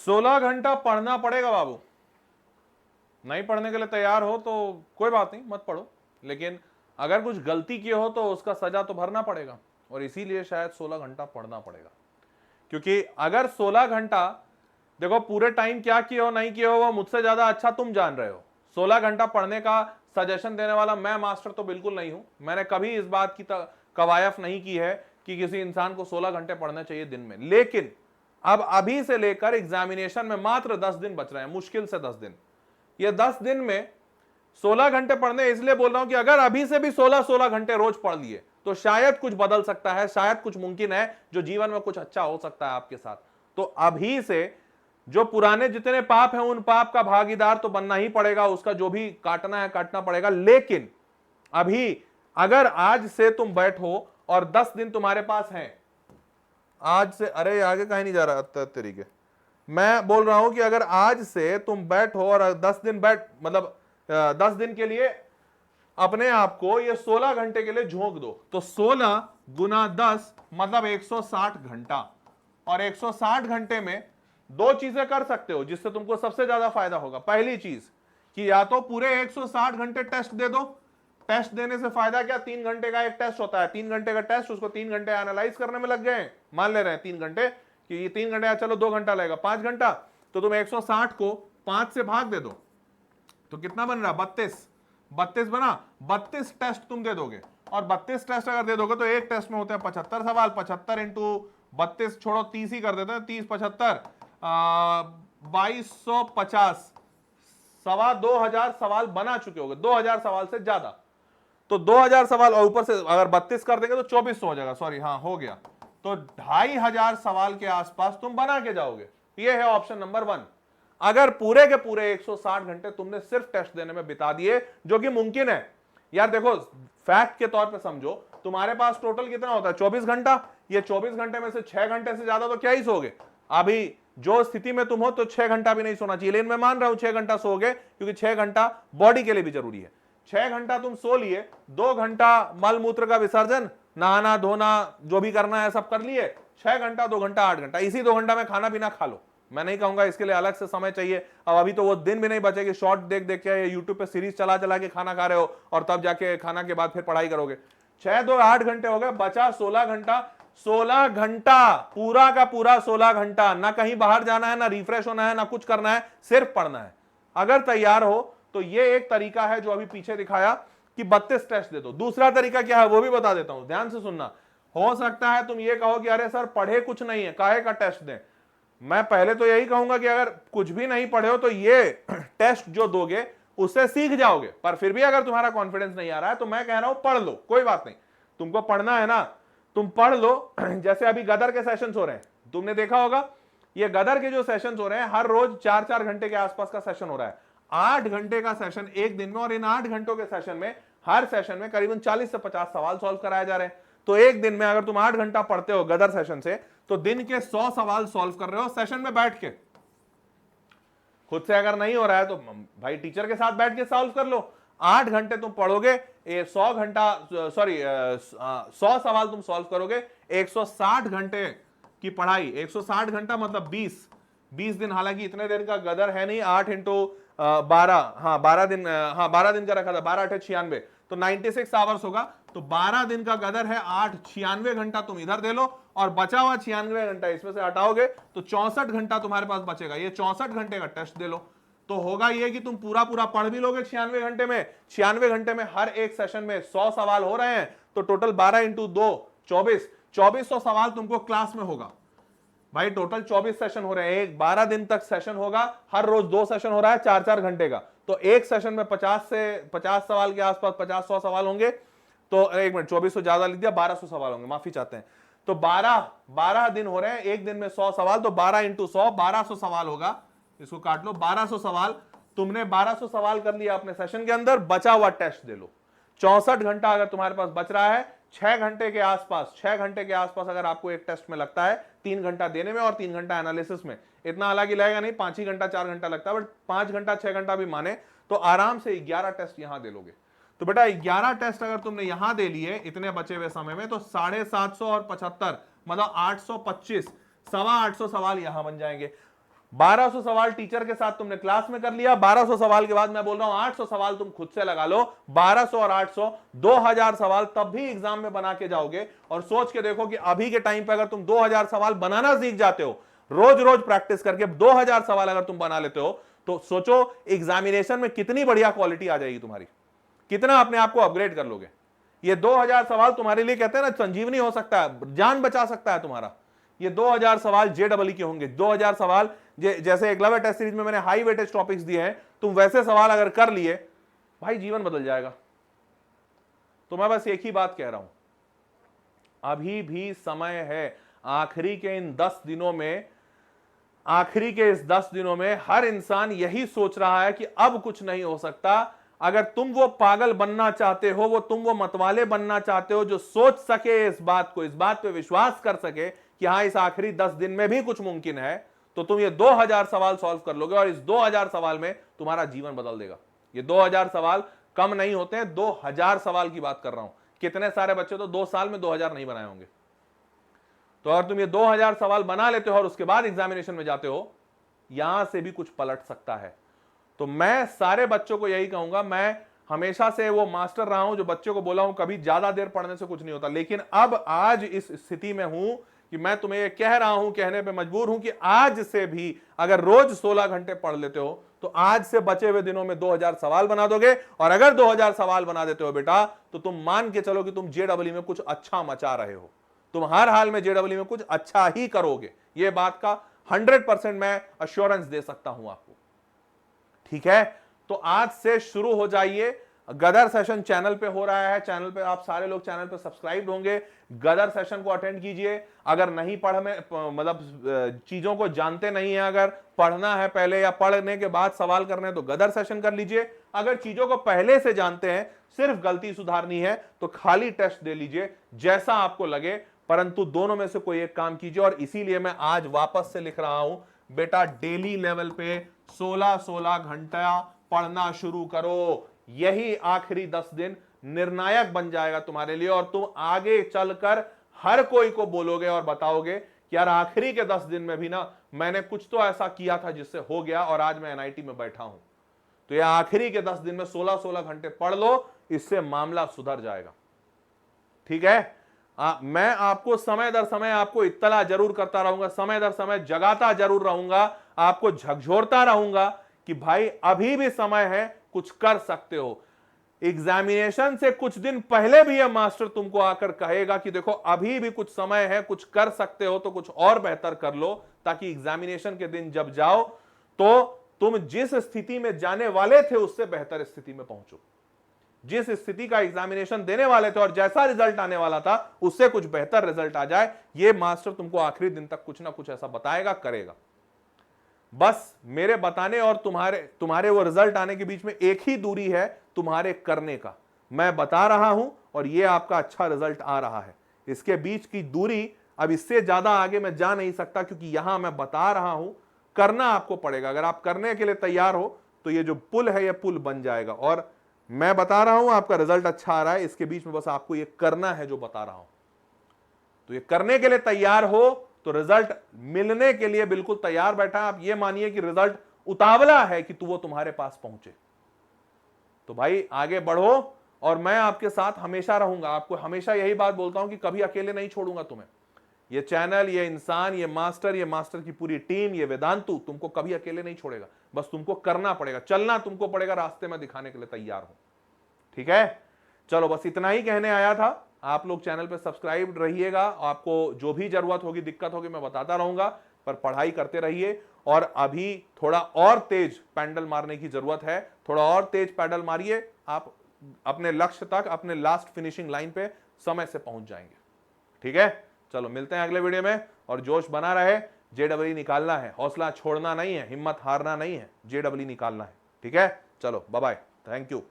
16 घंटा पढ़ना पड़ेगा बाबू। नहीं पढ़ने के लिए तैयार हो तो कोई बात नहीं, मत पढ़ो, लेकिन अगर कुछ गलती की हो तो उसका सजा तो भरना पड़ेगा, और इसीलिए शायद 16 घंटा पढ़ना पड़ेगा। क्योंकि अगर 16 घंटा, देखो पूरे टाइम क्या किए हो नहीं किए हो वो मुझसे ज्यादा अच्छा तुम जान रहे हो। 16 घंटा पढ़ने का सजेशन देने वाला मैं मास्टर तो बिल्कुल नहीं हूं। मैंने कभी इस बात की कवायफ नहीं की है कि किसी इंसान को 16 घंटे पढ़ने चाहिए दिन में। लेकिन अब अभी से लेकर एग्जामिनेशन में मात्र 10 दिन बच रहे हैं, मुश्किल से 10 दिन। ये 10 दिन में 16 घंटे पढ़ने इसलिए बोल रहा हूं कि अगर अभी से भी 16-16 घंटे रोज पढ़ लिए तो शायद कुछ बदल सकता है, शायद कुछ मुमकिन है, जो जीवन में कुछ अच्छा हो सकता है आपके साथ। तो अभी से जो पुराने जितने पाप हैं उन पाप का भागीदार तो बनना ही पड़ेगा, उसका जो भी काटना है काटना पड़ेगा। लेकिन अभी अगर आज से तुम बैठो और 10 दिन तुम्हारे पास हैं, आज से, अरे आगे कहीं नहीं जा रहा तरीके, मैं बोल रहा हूं कि अगर आज से तुम बैठो और 10 दिन मतलब 10 दिन के लिए अपने आप को ये 16 घंटे के लिए झोंक दो, तो 16 गुना 10 मतलब 160 घंटा। और 160 घंटे में दो चीजें कर सकते हो जिससे तुमको सबसे ज्यादा फायदा होगा। पहली चीज कि या तो पूरे 160 घंटे टेस्ट दे दो। टेस्ट देने से फायदा क्या, 3 घंटे का एक टेस्ट होता है, 3 घंटे का टेस्ट, उसको 3 घंटे एनालाइज करने में लग गए, मान ले रहे हैं 3 घंटे कि ये 3 घंटे, चलो 2 घंटा लगेगा, 5 घंटा, तो तुम 160 को 5 से भाग दे दो तो कितना बन रहा, 32 बना। 32 टेस्ट तुम दे दोगे, और 32 टेस्ट अगर दे दोगे तो एक टेस्ट में होते हैं 75 सवाल। 75 इंटू 32 छोड़ो 30 ही कर देते हैं, 30 75 2250, 2,2500 सवाल बना चुके होगे, 2,000 सवाल से ज्यादा। तो 2,000 सवाल और ऊपर से अगर 32 कर देंगे तो 2400 हो जाएगा, सॉरी हाँ हो गया। तो 2,500 सवाल के आसपास तुम बना के जाओगे। ये है ऑप्शन नंबर 1। अगर पूरे के पूरे 160 घंटे तुमने सिर्फ टेस्ट देने में बिता दिए, जो कि मुमकिन है यार। देखो फैक्ट के तौर पे समझो, तुम्हारे पास टोटल कितना होता है, 24 घंटा। ये 24 घंटे में से 6 घंटे से ज्यादा तो क्या ही सोगे। अभी जो स्थिति में तुम हो तो 6 घंटा भी नहीं सोना चाहिए, लेकिन मैं मान रहा हूं 6 घंटा सोओगे, क्योंकि 6 घंटा बॉडी के लिए भी जरूरी है। 6 घंटा तुम सो लिए, 2 घंटा मल मूत्र का विसर्जन, नहाना धोना जो भी करना है सब कर लिए, 6 घंटा 2 घंटा 8 घंटा। इसी 2 घंटा में खाना पीना खा लो। मैं नहीं कहूंगा इसके लिए अलग से समय चाहिए। अब अभी तो वो दिन भी नहीं बचेगी, शॉर्ट देख देख के यूट्यूब पे सीरीज चला चला के खाना खा रहे हो, और तब जाके खाना के बाद फिर पढ़ाई करोगे। 6 2 8 घंटे हो गए, बचा 16 घंटा। 16 घंटा पूरा का पूरा 16 घंटा, ना कहीं बाहर जाना है, ना रिफ्रेश होना है, ना कुछ करना है, सिर्फ पढ़ना है। अगर तैयार हो तो ये एक तरीका है जो अभी पीछे दिखाया कि 32 टेस्ट दे दो। दूसरा तरीका क्या है वो भी बता देता हूं, ध्यान से सुनना। हो सकता है तुम ये कहो कि अरे सर पढ़े कुछ नहीं है, काहे का टेस्ट दें। मैं पहले तो यही कहूंगा कि अगर कुछ भी नहीं पढ़े हो तो ये टेस्ट जो दोगे उससे सीख जाओगे। पर फिर भी अगर तुम्हारा कॉन्फिडेंस नहीं आ रहा है तो मैं कह रहा हूं पढ़ लो, कोई बात नहीं। तुमको पढ़ना है ना, तुम पढ़ लो। जैसे अभी गदर के सेशंस हो रहे हैं, तुमने देखा होगा, ये गदर के जो सेशंस हो रहे हैं हर रोज 4-4 घंटे के आसपास का सेशन हो रहा है। 8 घंटे का सेशन एक दिन में, और इन 8 घंटों के सेशन में हर सेशन में करीबन 40 से 50 सवाल सॉल्व कराए जा रहे हैं। तो एक दिन में अगर तुम 8 घंटा पढ़ते हो गदर सेशन से, तो दिन के 100 सवाल सॉल्व कर रहे हो सेशन में बैठ के। खुद से अगर नहीं हो रहा है तो भाई टीचर के साथ बैठ के सॉल्व कर लो। 8 घंटे तुम पढ़ोगे, 100 सवाल तुम सॉल्व करोगे। 160 घंटे की पढ़ाई, 160 घंटा मतलब 20 दिन। हालांकि इतने दिन का गदर है नहीं, 8 इंटू 12, हाँ 12 दिन, हाँ 12 दिन का रखा था, 12 8 96, तो 96 आवर्स होगा। तो 12 दिन का गदर है, 8 96 घंटा तुम इधर दे लो, और बचा हुआ 96 घंटा इसमें से हटाओगे तो 64 घंटा तुम्हारे पास बचेगा। ये 64 घंटे का टेस्ट दे लो, तो होगा ये कि तुम पूरा पूरा पढ़ भी लोगे 96 घंटे में। 96 घंटे में हर एक सेशन में 100 सवाल हो रहे हैं, तो टोटल 12 इंटू 2 2400 सवाल तुमको क्लास में होगा। भाई टोटल 24 सेशन हो रहे हैं, एक 12 दिन तक सेशन होगा, हर रोज 2 सेशन हो रहा है 4-4 घंटे का। तो एक सेशन में 50 सवाल के आसपास 50-100 सवाल होंगे। तो एक मिनट, 2400 ज्यादा लिख दिया, 1200 सवाल होंगे, माफी चाहते हैं। तो 12 दिन हो रहे हैं, एक दिन में 100 सवाल, तो 12 इंटू 100 1200 सवाल होगा। इसको काट लो, 1200 सवाल। तुमने 1200 सवाल कर लिया अपने सेशन के अंदर, बचा हुआ टेस्ट दे लो। 64 घंटा अगर तुम्हारे पास बच रहा है, 6 घंटे के आसपास अगर आपको एक टेस्ट में लगता है, 3 घंटा देने में और 3 घंटा एनालिसिस में, इतना हालांकि लगेगा नहीं, 5 ही घंटा 4 घंटा लगता है, बट 5 घंटा 6 घंटा भी माने तो आराम से 11 टेस्ट यहां दे लोगे। तो बेटा 11 टेस्ट अगर तुमने यहां दे लिए इतने बचे हुए समय में, तो 750 और 75 मतलब 825, 825 सवाल यहां बन जाएंगे। 1200 सवाल टीचर के साथ तुमने क्लास में कर लिया, 1200 सवाल के बाद मैं बोल रहा हूं 800 सवाल तुम खुद से लगा लो, 1200 और 800 2000 सवाल तब भी एग्जाम में बना के जाओगे। और सोच के देखो कि अभी के टाइम पे अगर तुम 2000 सवाल बनाना सीख जाते हो, रोज रोज प्रैक्टिस करके 2000 सवाल अगर तुम बना लेते हो, तो सोचो एग्जामिनेशन में कितनी बढ़िया क्वालिटी आ जाएगी तुम्हारी, कितना अपने आप को अपग्रेड कर लोगे। ये 2000 सवाल तुम्हारे लिए कहते हैं ना संजीवनी हो सकता है, जान बचा सकता है तुम्हारा। ये 2000 सवाल जेडबल के होंगे, 2000 सवाल जैसे एकलव्य टेस्ट सीरीज में मैंने हाई वेटेज टॉपिक्स दिए हैं, तुम वैसे सवाल अगर कर लिए, भाई जीवन बदल जाएगा। तो मैं बस एक ही बात कह रहा हूं, अभी भी समय है। आखिरी के इन 10 दिनों में, आखिरी के इस 10 दिनों में हर इंसान यही सोच रहा है कि अब कुछ नहीं हो सकता। अगर तुम वो पागल बनना चाहते हो, तुम वो मतवाले बनना चाहते हो जो सोच सके इस बात को, इस बात पे विश्वास कर सके कि हाँ इस आखिरी 10 दिन में भी कुछ मुमकिन है, तो तुम ये 2000 सवाल सॉल्व कर लोगे और इस 2000 सवाल में तुम्हारा जीवन बदल देगा। ये 2000 सवाल कम नहीं होते हैं, 2000 सवाल की बात कर रहा हूं। कितने सारे बच्चे तो 2 साल में 2000 नहीं बनाए होंगे। तो अगर तुम ये 2000 सवाल बना लेते हो और उसके बाद एग्जामिनेशन में जाते हो, यहां से भी कुछ पलट सकता है। तो मैं सारे बच्चों को यही कहूंगा, मैं हमेशा से वो मास्टर रहा हूं जो बच्चों को बोला हूं कभी ज्यादा देर पढ़ने से कुछ नहीं होता, लेकिन अब आज इस स्थिति में हूं कि मैं तुम्हें ये कह रहा हूं, कहने पे मजबूर हूं कि आज से भी अगर रोज 16 घंटे पढ़ लेते हो तो आज से बचे हुए दिनों में 2000 सवाल बना दोगे। और अगर 2000 सवाल बना देते हो बेटा, तो तुम मान के चलो कि तुम जेडब्ल्यू में कुछ अच्छा मचा रहे हो, तुम हर हाल में जेडब्ल्यू में कुछ अच्छा ही करोगे। ये बात का 100% मैं अश्योरेंस दे सकता हूं आपको। ठीक है, तो आज से शुरू हो जाइए। गदर सेशन चैनल पे हो रहा है, चैनल पे आप सारे लोग चैनल पे सब्सक्राइब होंगे, गदर सेशन को अटेंड कीजिए। अगर नहीं पढ़ में मतलब चीजों को जानते नहीं है, अगर पढ़ना है पहले या पढ़ने के बाद सवाल करने हैं तो गदर सेशन कर लीजिए। अगर चीजों को पहले से जानते हैं, सिर्फ गलती सुधारनी है, तो खाली टेस्ट दे लीजिए, जैसा आपको लगे। परंतु दोनों में से कोई एक काम कीजिए। और इसीलिए मैं आज वापस से लिख रहा हूं, बेटा डेली लेवल पे 16-16 घंटा पढ़ना शुरू करो। यही आखिरी 10 दिन निर्णायक बन जाएगा तुम्हारे लिए, और तुम आगे चलकर हर कोई को बोलोगे और बताओगे कि यार आखिरी के 10 दिन में भी ना मैंने कुछ तो ऐसा किया था जिससे हो गया और आज मैं एनआईटी में बैठा हूं। तो ये आखिरी के 10 दिन में 16-16 घंटे पढ़ लो, इससे मामला सुधर जाएगा। ठीक है, मैं आपको समय दर समय आपको इत्तला जरूर करता रहूंगा, समय दर समय जगाता जरूर रहूंगा, आपको झकझोरता रहूंगा कि भाई अभी भी समय है, कुछ कर सकते हो। एग्जामिनेशन से कुछ दिन पहले भी यह मास्टर तुमको आकर कहेगा कि देखो अभी भी कुछ समय है, कुछ कर सकते हो तो कुछ और बेहतर कर लो, ताकि एग्जामिनेशन के दिन जब जाओ तो तुम जिस स्थिति में जाने वाले थे उससे बेहतर स्थिति में पहुंचो। जिस स्थिति का एग्जामिनेशन देने वाले थे और जैसा रिजल्ट आने वाला था उससे कुछ बेहतर रिजल्ट आ जाए, यह मास्टर तुमको आखिरी दिन तक कुछ ना कुछ ऐसा बताएगा, करेगा। बस मेरे बताने और तुम्हारे वो रिजल्ट आने के बीच में एक ही दूरी है, तुम्हारे करने का। मैं बता रहा हूं और ये आपका अच्छा रिजल्ट आ रहा है, इसके बीच की दूरी अब इससे ज्यादा आगे मैं जा नहीं सकता, क्योंकि यहां मैं बता रहा हूं, करना आपको पड़ेगा। अगर आप करने के लिए तैयार हो तो ये जो पुल है ये पुल बन जाएगा। और मैं बता रहा हूं आपका रिजल्ट अच्छा आ रहा है, इसके बीच में बस आपको ये करना है जो बता रहा हूं। तो ये करने के लिए तैयार हो तो रिजल्ट मिलने के लिए बिल्कुल तैयार बैठा है। आप ये मानिए कि रिजल्ट उतावला है कि वो तुम्हारे पास पहुंचे। तो भाई आगे बढ़ो और मैं आपके साथ हमेशा रहूंगा। आपको हमेशा यही बात बोलता हूं कि कभी अकेले नहीं छोड़ूंगा तुम्हें। ये चैनल, ये इंसान, ये मास्टर की पूरी टीम, ये वेदांतु तुमको कभी अकेले नहीं छोड़ेगा। बस तुमको करना पड़ेगा, चलना तुमको पड़ेगा, रास्ते में दिखाने के लिए तैयार हो। ठीक है, चलो बस इतना ही कहने आया था। आप लोग चैनल पे सब्सक्राइब रहिएगा, आपको जो भी जरूरत होगी, दिक्कत होगी, मैं बताता रहूंगा, पर पढ़ाई करते रहिए। और अभी थोड़ा और तेज पैडल मारने की जरूरत है, थोड़ा और तेज पैडल मारिए, आप अपने लक्ष्य तक, अपने लास्ट फिनिशिंग लाइन पे समय से पहुंच जाएंगे। ठीक है, चलो मिलते हैं अगले वीडियो में। और जोश बना रहे, जेडब्ल्यू निकालना है, हौसला छोड़ना नहीं है, हिम्मत हारना नहीं है, जेडब्ल्यू निकालना है। ठीक है, चलो बाय बाय, थैंक यू।